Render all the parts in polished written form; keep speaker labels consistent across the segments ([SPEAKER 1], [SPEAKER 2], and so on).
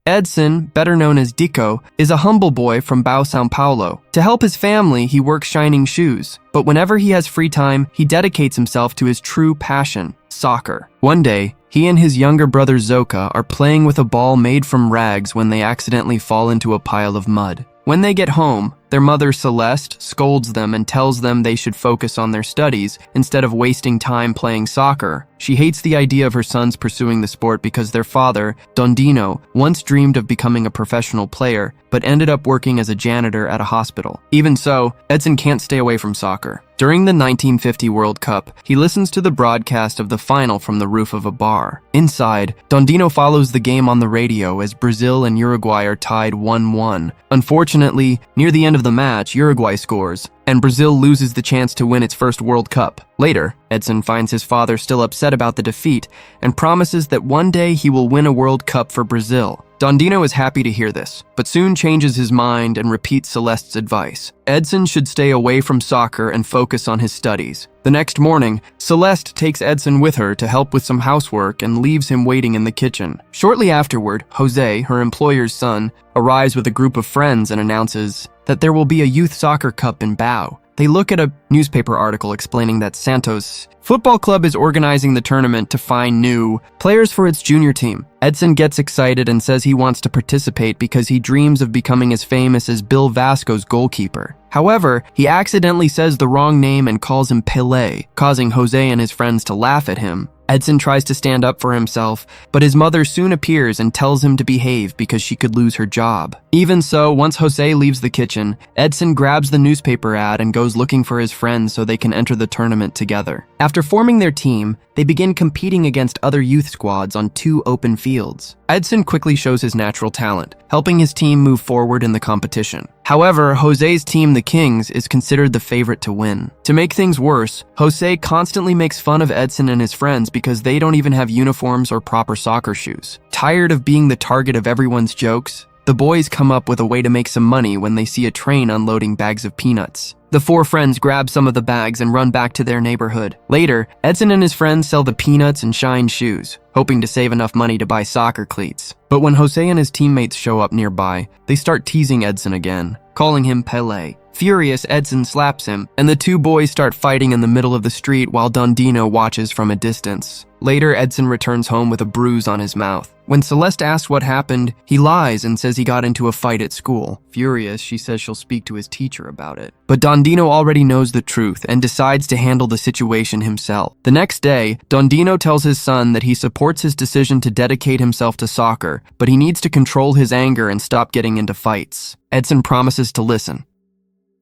[SPEAKER 1] Edson, better known as Dico, is a humble boy from São Paulo. To help his family, he works shining shoes, but whenever he has free time, he dedicates himself to his true passion, soccer. One day, he and his younger brother Zoka are playing with a ball made from rags when they accidentally fall into a pile of mud. When they get home, their mother Celeste scolds them and tells them they should focus on their studies instead of wasting time playing soccer. She hates the idea of her sons pursuing the sport because their father, Dondino, once dreamed of becoming a professional player, but ended up working as a janitor at a hospital. Even so, Edson can't stay away from soccer. During the 1950 World Cup, he listens to the broadcast of the final from the roof of a bar. Inside, Dondino follows the game on the radio as Brazil and Uruguay are tied 1-1. Unfortunately, near the end of the match, Uruguay scores, and Brazil loses the chance to win its first World Cup. Later, Edson finds his father still upset about the defeat and promises that one day he will win a World Cup for Brazil. Dondino is happy to hear this, but soon changes his mind and repeats Celeste's advice. Edson should stay away from soccer and focus on his studies. The next morning, Celeste takes Edson with her to help with some housework and leaves him waiting in the kitchen. Shortly afterward, Jose, her employer's son, arrives with a group of friends and announces that there will be a youth soccer cup in Bao. They look at a newspaper article explaining that Santos Football Club is organizing the tournament to find new players for its junior team. Edson gets excited and says he wants to participate because he dreams of becoming as famous as Bill Vasco's goalkeeper. However, he accidentally says the wrong name and calls him Pelé, causing Jose and his friends to laugh at him. Edson tries to stand up for himself, but his mother soon appears and tells him to behave because she could lose her job. Even so, once Jose leaves the kitchen, Edson grabs the newspaper ad and goes looking for his friends so they can enter the tournament together. After forming their team, they begin competing against other youth squads on 2 open fields. Edson quickly shows his natural talent, helping his team move forward in the competition. However, Jose's team, the Kings, is considered the favorite to win. To make things worse, Jose constantly makes fun of Edson and his friends because they don't even have uniforms or proper soccer shoes. Tired of being the target of everyone's jokes, the boys come up with a way to make some money when they see a train unloading bags of peanuts. The 4 friends grab some of the bags and run back to their neighborhood. Later, Edson and his friends sell the peanuts and shine shoes, hoping to save enough money to buy soccer cleats. But when Jose and his teammates show up nearby, they start teasing Edson again, calling him Pelé. Furious, Edson slaps him, and the 2 boys start fighting in the middle of the street while Dondino watches from a distance. Later, Edson returns home with a bruise on his mouth. When Celeste asks what happened, he lies and says he got into a fight at school. Furious, she says she'll speak to his teacher about it. But Dondino already knows the truth and decides to handle the situation himself. The next day, Dondino tells his son that he supports his decision to dedicate himself to soccer, but he needs to control his anger and stop getting into fights. Edson promises to listen.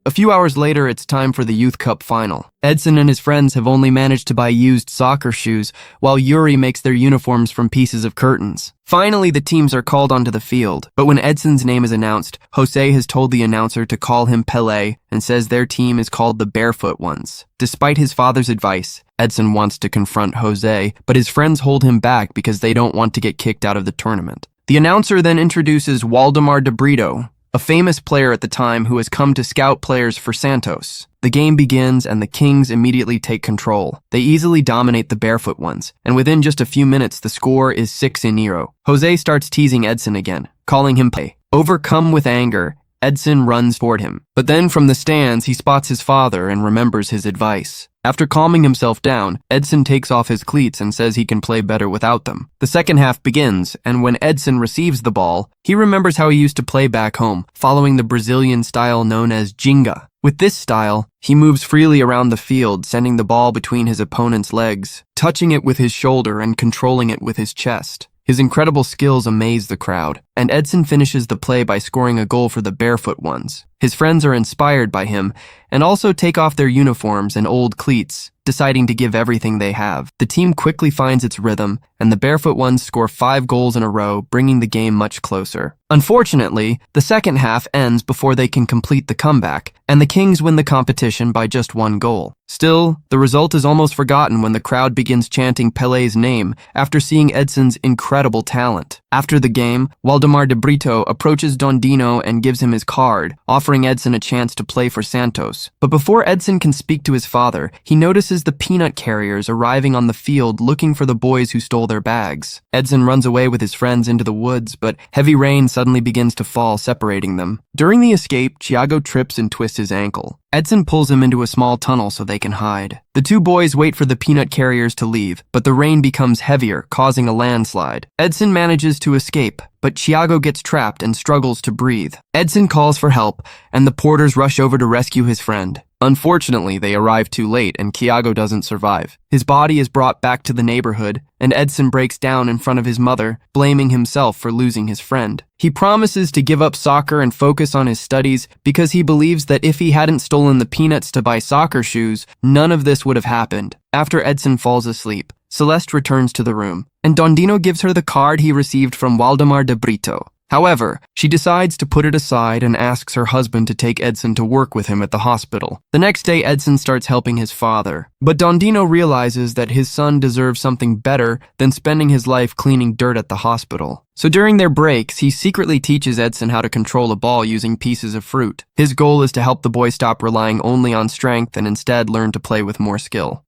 [SPEAKER 1] A few hours later, it's time for the Youth Cup final. Edson and his friends have only managed to buy used soccer shoes, while Yuri makes their uniforms from pieces of curtains. Finally, the teams are called onto the field, but when Edson's name is announced, Jose has told the announcer to call him Pelé and says their team is called the Barefoot Ones. Despite his father's advice, Edson wants to confront Jose, but his friends hold him back because they don't want to get kicked out of the tournament. The announcer then introduces Waldemar de Brito, a famous player at the time who has come to scout players for Santos. The game begins and the Kings immediately take control. They easily dominate the Barefoot Ones, and within just a few minutes the score is 6-0. Jose starts teasing Edson again, calling him Pelé. Overcome with anger, Edson runs toward him. But then from the stands he spots his father and remembers his advice. After calming himself down, Edson takes off his cleats and says he can play better without them. The second half begins, and when Edson receives the ball, he remembers how he used to play back home, following the Brazilian style known as ginga. With this style, he moves freely around the field, sending the ball between his opponent's legs, touching it with his shoulder and controlling it with his chest. His incredible skills amaze the crowd, and Edson finishes the play by scoring a goal for the Barefoot Ones. His friends are inspired by him and also take off their uniforms and old cleats, deciding to give everything they have. The team quickly finds its rhythm, and the Barefoot Ones score 5 goals in a row, bringing the game much closer. Unfortunately, the second half ends before they can complete the comeback, and the Kings win the competition by just 1 goal. Still, the result is almost forgotten when the crowd begins chanting Pelé's name after seeing Edson's incredible talent. After the game, Waldemar de Brito approaches Dondino and gives him his card, offering Edson a chance to play for Santos. But before Edson can speak to his father, he notices the peanut carriers arriving on the field looking for the boys who stole their bags. Edson runs away with his friends into the woods, but heavy rain suddenly begins to fall, separating them. During the escape, Thiago trips and twists his ankle. Edson pulls him into a small tunnel so they can hide. The two boys wait for the peanut carriers to leave, but the rain becomes heavier, causing a landslide. Edson manages to escape, but Thiago gets trapped and struggles to breathe. Edson calls for help, and the porters rush over to rescue his friend. Unfortunately, they arrive too late and Thiago doesn't survive. His body is brought back to the neighborhood, and Edson breaks down in front of his mother, blaming himself for losing his friend. He promises to give up soccer and focus on his studies because he believes that if he hadn't stolen the peanuts to buy soccer shoes, none of this would have happened. After Edson falls asleep, Celeste returns to the room, and Dondino gives her the card he received from Waldemar de Brito. However, she decides to put it aside and asks her husband to take Edson to work with him at the hospital. The next day, Edson starts helping his father, but Dondino realizes that his son deserves something better than spending his life cleaning dirt at the hospital. So during their breaks, he secretly teaches Edson how to control a ball using pieces of fruit. His goal is to help the boy stop relying only on strength and instead learn to play with more skill.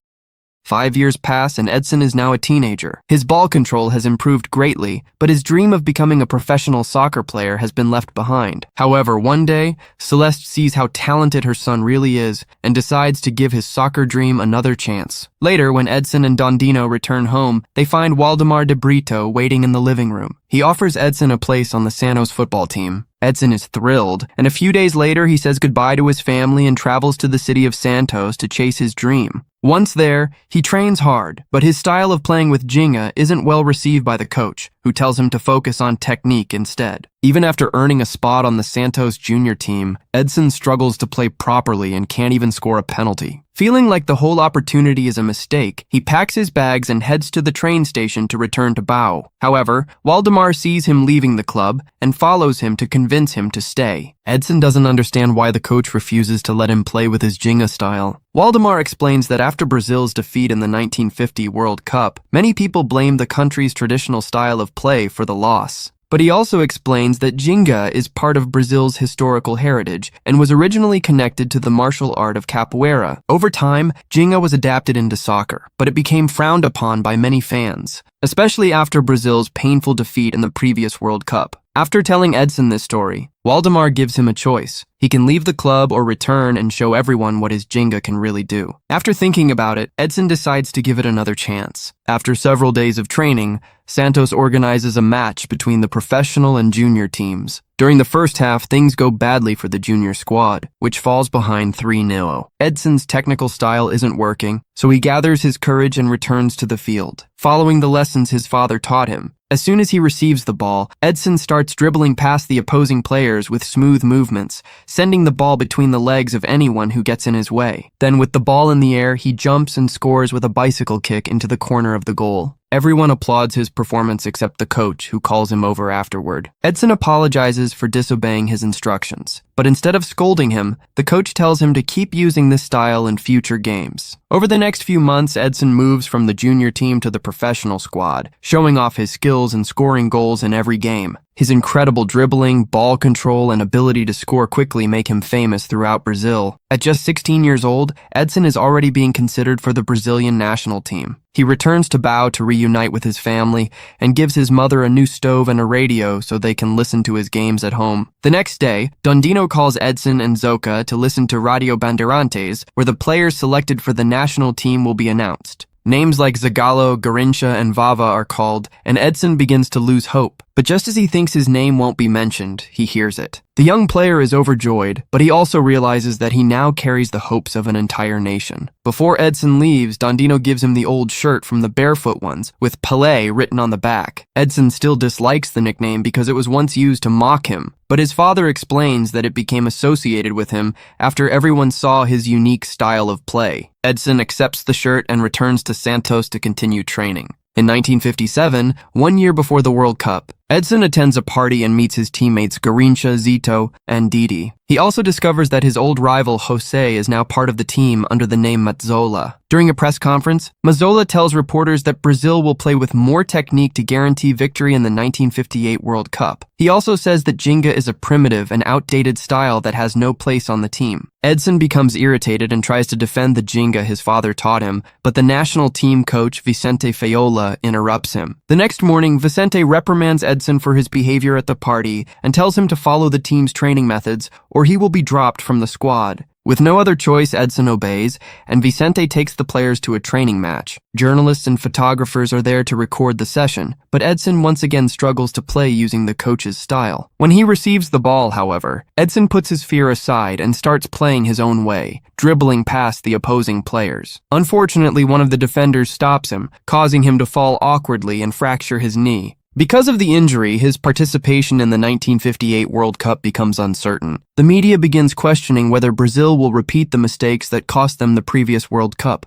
[SPEAKER 1] 5 years pass and Edson is now a teenager. His ball control has improved greatly, but his dream of becoming a professional soccer player has been left behind. However, one day, Celeste sees how talented her son really is and decides to give his soccer dream another chance. Later, when Edson and Dondino return home, they find Waldemar de Brito waiting in the living room. He offers Edson a place on the Santos football team. Edson is thrilled, and a few days later he says goodbye to his family and travels to the city of Santos to chase his dream. Once there, he trains hard, but his style of playing with Ginga isn't well received by the coach, who tells him to focus on technique instead. Even after earning a spot on the Santos junior team, Edson struggles to play properly and can't even score a penalty. Feeling like the whole opportunity is a mistake, he packs his bags and heads to the train station to return to Bau. However, Waldemar sees him leaving the club and follows him to convince him to stay. Edson doesn't understand why the coach refuses to let him play with his Ginga style. Waldemar explains that after Brazil's defeat in the 1950 World Cup, many people blamed the country's traditional style of play for the loss. But he also explains that Ginga is part of Brazil's historical heritage and was originally connected to the martial art of capoeira. Over time, Ginga was adapted into soccer, but it became frowned upon by many fans, especially after Brazil's painful defeat in the previous World Cup. After telling Edson this story, Waldemar gives him a choice. He can leave the club or return and show everyone what his Ginga can really do. After thinking about it, Edson decides to give it another chance. After several days of training, Santos organizes a match between the professional and junior teams. During the first half, things go badly for the junior squad, which falls behind 3-0. Edson's technical style isn't working, so he gathers his courage and returns to the field, following the lessons his father taught him. As soon as he receives the ball, Edson starts dribbling past the opposing players with smooth movements, sending the ball between the legs of anyone who gets in his way. Then with the ball in the air, he jumps and scores with a bicycle kick into the corner of the goal. Everyone applauds his performance except the coach, who calls him over afterward. Edson apologizes for disobeying his instructions, but instead of scolding him, the coach tells him to keep using this style in future games. Over the next few months, Edson moves from the junior team to the professional squad, showing off his skills and scoring goals in every game. His incredible dribbling, ball control, and ability to score quickly make him famous throughout Brazil. At just 16 years old, Edson is already being considered for the Brazilian national team. He returns to Bau to reunite with his family and gives his mother a new stove and a radio so they can listen to his games at home. The next day, Dondino calls Edson and Zoka to listen to Radio Bandeirantes, where the players selected for the national team will be announced. Names like Zagallo, Garrincha, and Vava are called, and Edson begins to lose hope. But just as he thinks his name won't be mentioned, he hears it. The young player is overjoyed, but he also realizes that he now carries the hopes of an entire nation. Before Edson leaves, Dondino gives him the old shirt from the barefoot ones, with Pelé written on the back. Edson still dislikes the nickname because it was once used to mock him, but his father explains that it became associated with him after everyone saw his unique style of play. Edson accepts the shirt and returns to Santos to continue training. In 1957, 1 year before the World Cup, Edson attends a party and meets his teammates Garrincha, Zito, and Didi. He also discovers that his old rival Jose is now part of the team under the name Mazzola. During a press conference, Mazzola tells reporters that Brazil will play with more technique to guarantee victory in the 1958 World Cup. He also says that Ginga is a primitive and outdated style that has no place on the team. Edson becomes irritated and tries to defend the Ginga his father taught him, but the national team coach Vicente Feola interrupts him. The next morning, Vicente reprimands Edson for his behavior at the party and tells him to follow the team's training methods or he will be dropped from the squad. With no other choice, Edson obeys, and Vicente takes the players to a training match. Journalists and photographers are there to record the session, but Edson once again struggles to play using the coach's style. When he receives the ball, however, Edson puts his fear aside and starts playing his own way, dribbling past the opposing players. Unfortunately, one of the defenders stops him, causing him to fall awkwardly and fracture his knee. Because of the injury, his participation in the 1958 World Cup becomes uncertain. The media begins questioning whether Brazil will repeat the mistakes that cost them the previous World Cup.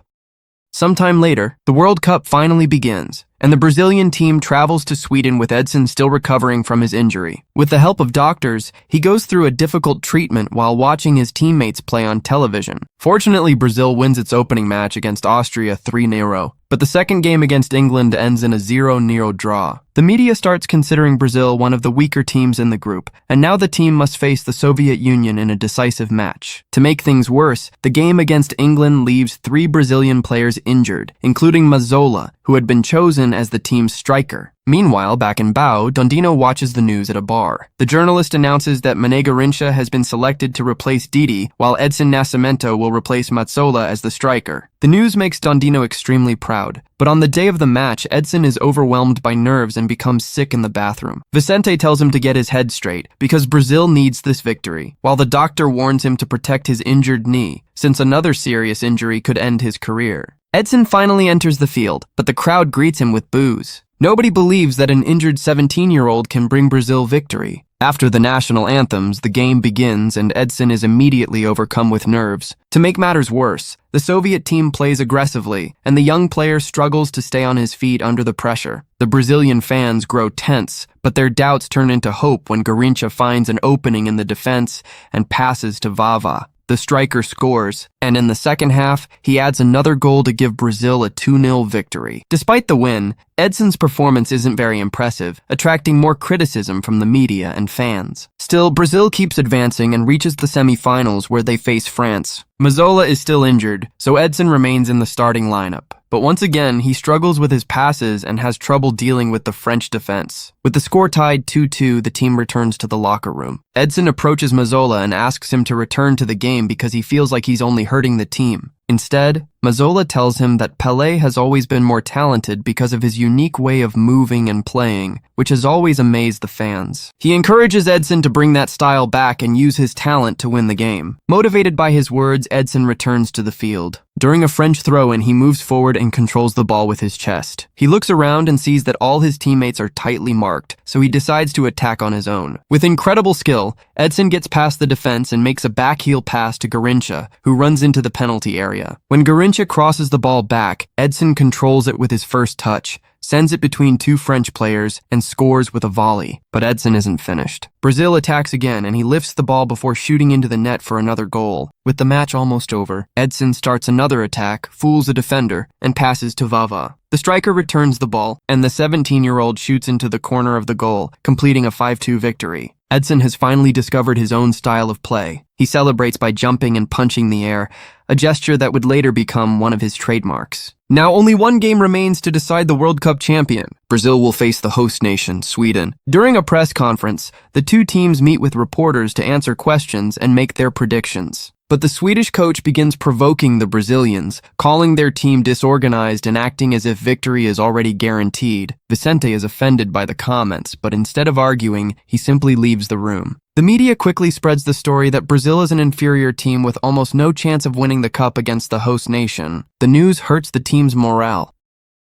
[SPEAKER 1] Sometime later, the World Cup finally begins, and the Brazilian team travels to Sweden with Edson still recovering from his injury. With the help of doctors, he goes through a difficult treatment while watching his teammates play on television. Fortunately, Brazil wins its opening match against Austria 3-0, but the second game against England ends in a 0-0 draw. The media starts considering Brazil one of the weaker teams in the group, and now the team must face the Soviet Union in a decisive match. To make things worse, the game against England leaves 3 Brazilian players injured, including Mazzola, who had been chosen as the team's striker. Meanwhile, back in Bao, Dondino watches the news at a bar. The journalist announces that Mané Garrincha has been selected to replace Didi, while Edson Nascimento will replace Mazzola as the striker. The news makes Dondino extremely proud, but on the day of the match, Edson is overwhelmed by nerves and becomes sick in the bathroom. Vicente tells him to get his head straight, because Brazil needs this victory, while the doctor warns him to protect his injured knee, since another serious injury could end his career. Edson finally enters the field, but the crowd greets him with boos. Nobody believes that an injured 17-year-old can bring Brazil victory. After the national anthems, the game begins and Edson is immediately overcome with nerves. To make matters worse, the Soviet team plays aggressively, and the young player struggles to stay on his feet under the pressure. The Brazilian fans grow tense, but their doubts turn into hope when Garrincha finds an opening in the defense and passes to Vava. The striker scores, and in the second half, he adds another goal to give Brazil a 2-0 victory. Despite the win, Edson's performance isn't very impressive, attracting more criticism from the media and fans. Still, Brazil keeps advancing and reaches the semi-finals where they face France. Mazzola is still injured, so Edson remains in the starting lineup. But once again, he struggles with his passes and has trouble dealing with the French defense. With the score tied 2-2, the team returns to the locker room. Edson approaches Mazzola and asks him to return to the game because he feels like he's only hurting the team. Instead, Mazzola tells him that Pelé has always been more talented because of his unique way of moving and playing, which has always amazed the fans. He encourages Edson to bring that style back and use his talent to win the game. Motivated by his words, Edson returns to the field. During a French throw-in, he moves forward and controls the ball with his chest. He looks around and sees that all his teammates are tightly marked, so he decides to attack on his own. With incredible skill, Edson gets past the defense and makes a backheel pass to Garrincha, who runs into the penalty area. When Garrincha crosses the ball back, Edson controls it with his first touch, sends it between 2 French players, and scores with a volley. But Edson isn't finished. Brazil attacks again, and he lifts the ball before shooting into the net for another goal. With the match almost over, Edson starts another attack, fools a defender, and passes to Vava. The striker returns the ball, and the 17-year-old shoots into the corner of the goal, completing a 5-2 victory. Edson has finally discovered his own style of play. He celebrates by jumping and punching the air, a gesture that would later become one of his trademarks. Now only one game remains to decide the World Cup champion. Brazil will face the host nation, Sweden. During a press conference, the 2 teams meet with reporters to answer questions and make their predictions. But the Swedish coach begins provoking the Brazilians, calling their team disorganized and acting as if victory is already guaranteed. Vicente is offended by the comments, but instead of arguing, he simply leaves the room. The media quickly spreads the story that Brazil is an inferior team with almost no chance of winning the cup against the host nation. The news hurts the team's morale.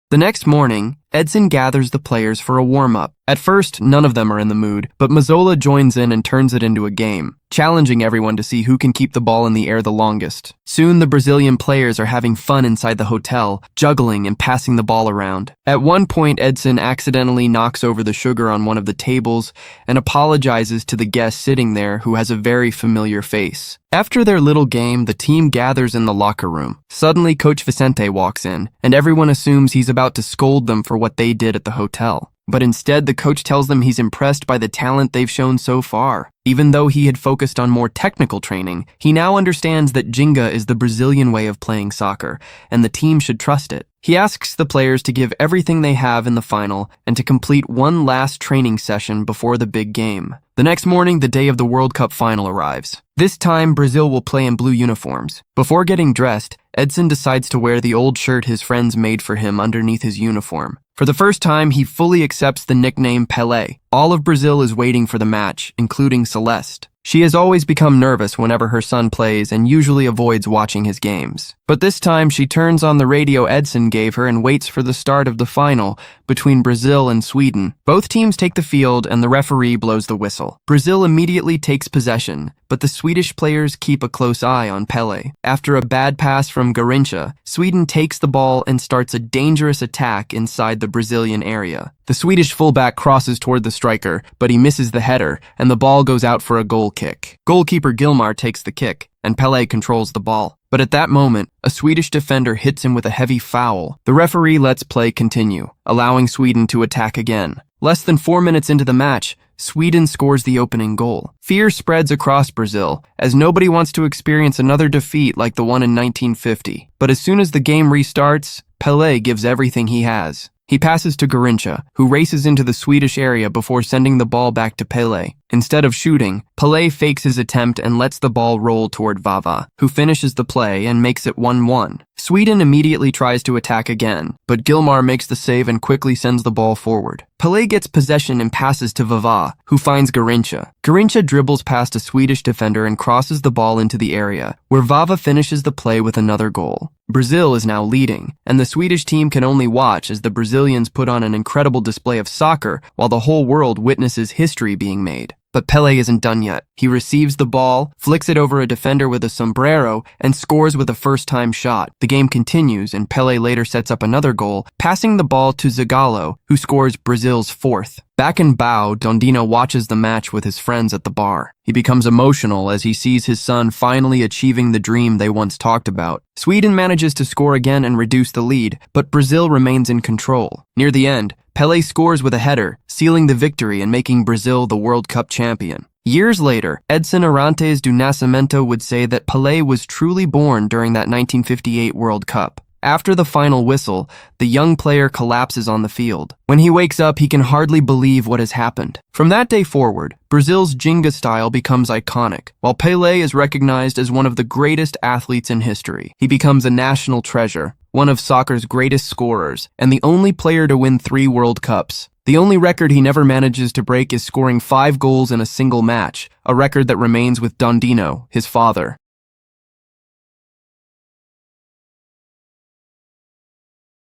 [SPEAKER 1] The next morning, Edson gathers the players for a warm-up. At first, none of them are in the mood, but Mazzola joins in and turns it into a game, challenging everyone to see who can keep the ball in the air the longest. Soon, the Brazilian players are having fun inside the hotel, juggling and passing the ball around. At one point, Edson accidentally knocks over the sugar on one of the tables and apologizes to the guest sitting there who has a very familiar face. After their little game, the team gathers in the locker room. Suddenly, Coach Vicente walks in, and everyone assumes he's about to scold them for what they did at the hotel. But instead, the coach tells them he's impressed by the talent they've shown so far. Even though he had focused on more technical training, he now understands that Ginga is the Brazilian way of playing soccer, and the team should trust it. He asks the players to give everything they have in the final and to complete one last training session before the big game. The next morning, the day of the World Cup final arrives. This time, Brazil will play in blue uniforms. Before getting dressed, Edson decides to wear the old shirt his friends made for him underneath his uniform. For the first time, he fully accepts the nickname Pelé. All of Brazil is waiting for the match, including Celeste. She has always become nervous whenever her son plays and usually avoids watching his games. But this time, she turns on the radio Edson gave her and waits for the start of the final between Brazil and Sweden. Both teams take the field and the referee blows the whistle. Brazil immediately takes possession, but the Swedish players keep a close eye on Pelé. After a bad pass from Garrincha, Sweden takes the ball and starts a dangerous attack inside the Brazilian area. The Swedish fullback crosses toward the striker, but he misses the header, and the ball goes out for a goal kick. Goalkeeper Gilmar takes the kick, and Pelé controls the ball. But at that moment, a Swedish defender hits him with a heavy foul. The referee lets play continue, allowing Sweden to attack again. Less than 4 minutes into the match, Sweden scores the opening goal. Fear spreads across Brazil, as nobody wants to experience another defeat like the one in 1950. But as soon as the game restarts, Pelé gives everything he has. He passes to Garrincha, who races into the Swedish area before sending the ball back to Pelé. Instead of shooting, Pelé fakes his attempt and lets the ball roll toward Vava, who finishes the play and makes it 1-1. Sweden immediately tries to attack again, but Gilmar makes the save and quickly sends the ball forward. Pelé gets possession and passes to Vava, who finds Garrincha. Garrincha dribbles past a Swedish defender and crosses the ball into the area, where Vava finishes the play with another goal. Brazil is now leading, and the Swedish team can only watch as the Brazilians put on an incredible display of soccer while the whole world witnesses history being made. But Pelé isn't done yet. He receives the ball, flicks it over a defender with a sombrero, and scores with a first-time shot. The game continues, and Pelé later sets up another goal, passing the ball to Zagallo, who scores Brazil's fourth. Back in Bao, Dondino watches the match with his friends at the bar. He becomes emotional as he sees his son finally achieving the dream they once talked about. Sweden manages to score again and reduce the lead, but Brazil remains in control. Near the end, Pelé scores with a header, sealing the victory and making Brazil the World Cup champion. Years later, Edson Arantes do Nascimento would say that Pelé was truly born during that 1958 World Cup. After the final whistle, the young player collapses on the field. When he wakes up, he can hardly believe what has happened. From that day forward, Brazil's Ginga style becomes iconic, while Pelé is recognized as one of the greatest athletes in history. He becomes a national treasure, one of soccer's greatest scorers, and the only player to win 3 World Cups. The only record he never manages to break is scoring 5 goals in a single match, a record that remains with Dondino, his father.